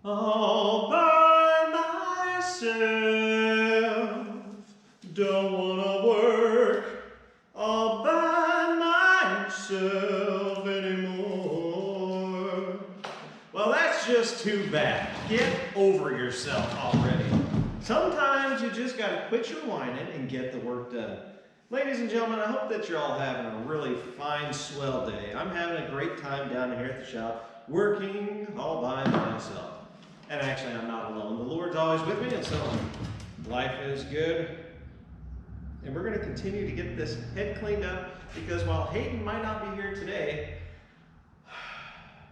all by myself. Don't wanna work all by myself anymore. Well, that's just too bad. Get over yourself already. Sometimes you just gotta quit your whining and get the work done. Ladies and gentlemen, I hope that you're all having a really fine, swell day. I'm having a great time down here at the shop, working all by myself. And actually, I'm not alone. The Lord's always with me, and so life is good. And we're going to continue to get this head cleaned up, because while Hayden might not be here today,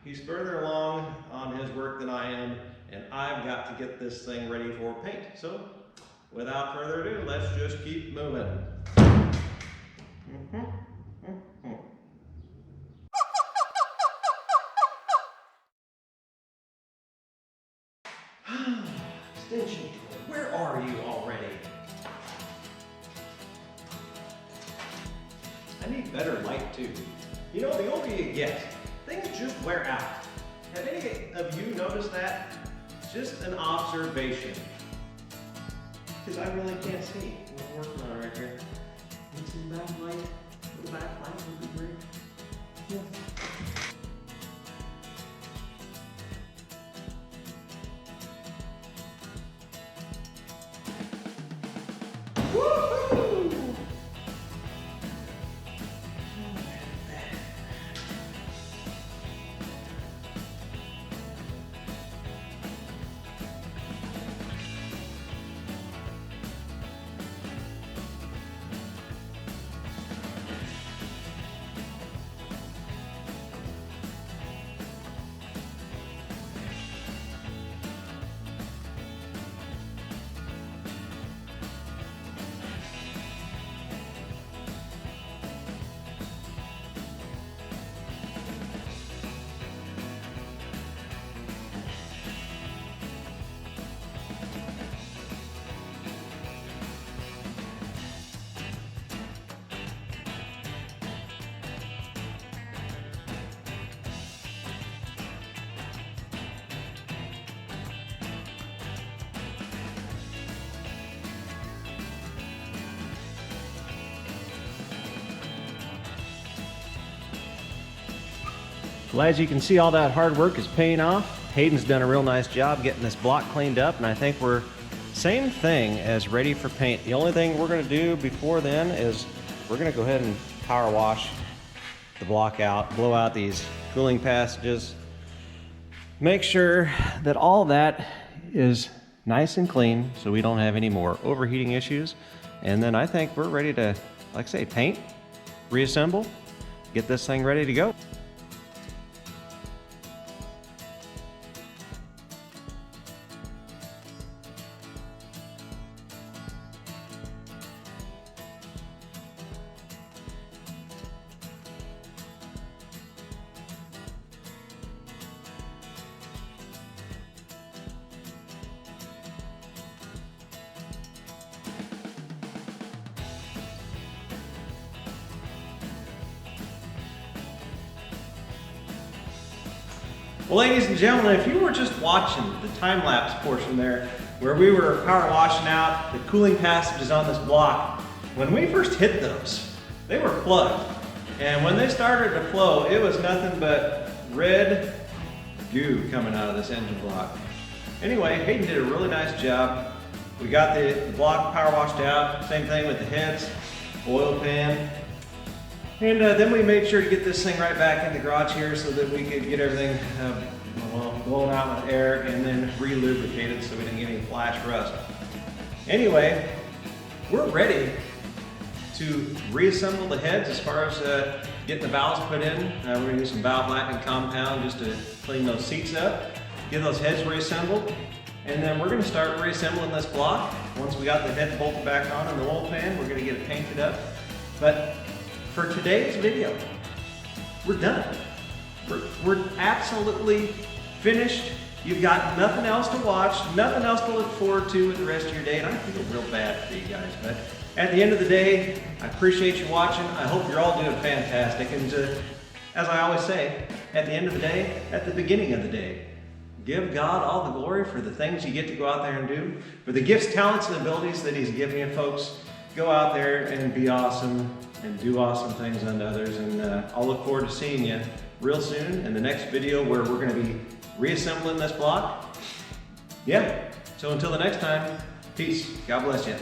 he's further along on his work than I am, and I've got to get this thing ready for paint. So, without further ado, let's just keep moving. Extension cord, where are you already? I need better light too. You know, the older you get, things just wear out. Have any of you noticed that? Just an observation. Because I really can't see what we're working on right here. Need some backlight? A little backlight would be great. Yeah. Woohoo! Well, as you can see, all that hard work is paying off. Hayden's done a real nice job getting this block cleaned up, and I think we're same thing as ready for paint. The only thing we're going to do before then is we're going to go ahead and power wash the block out, blow out these cooling passages, make sure that all that is nice and clean so we don't have any more overheating issues. And then I think we're ready to, like I say, paint, reassemble, get this thing ready to go. Well, ladies and gentlemen, if you were just watching the time-lapse portion there, where we were power washing out the cooling passages on this block, when we first hit those, they were plugged. And when they started to flow, it was nothing but red goo coming out of this engine block. Anyway, Hayden did a really nice job. We got the block power washed out, same thing with the heads, oil pan. And then we made sure to get this thing right back in the garage here so that we could get everything blown out with air and then re-lubricated so we didn't get any flash rust. Anyway, we're ready to reassemble the heads as far as getting the valves put in. We're going to use some valve blackening compound just to clean those seats up, get those heads reassembled, and then we're going to start reassembling this block. Once we got the head bolted back on in the oil pan, we're going to get it painted up. But for today's video, we're done. We're absolutely finished. You've got nothing else to watch, nothing else to look forward to with the rest of your day, and I feel real bad for you guys. But at the end of the day, I appreciate you watching. I hope you're all doing fantastic. And as I always say, at the end of the day, at the beginning of the day, Give God all the glory for the things you get to go out there and do, for the gifts, talents, and abilities that He's given you, folks. Go out there and be awesome and do awesome things unto others. And I'll look forward to seeing you real soon in the next video where we're going to be reassembling this block. Yeah, so until the next time, peace. God bless you.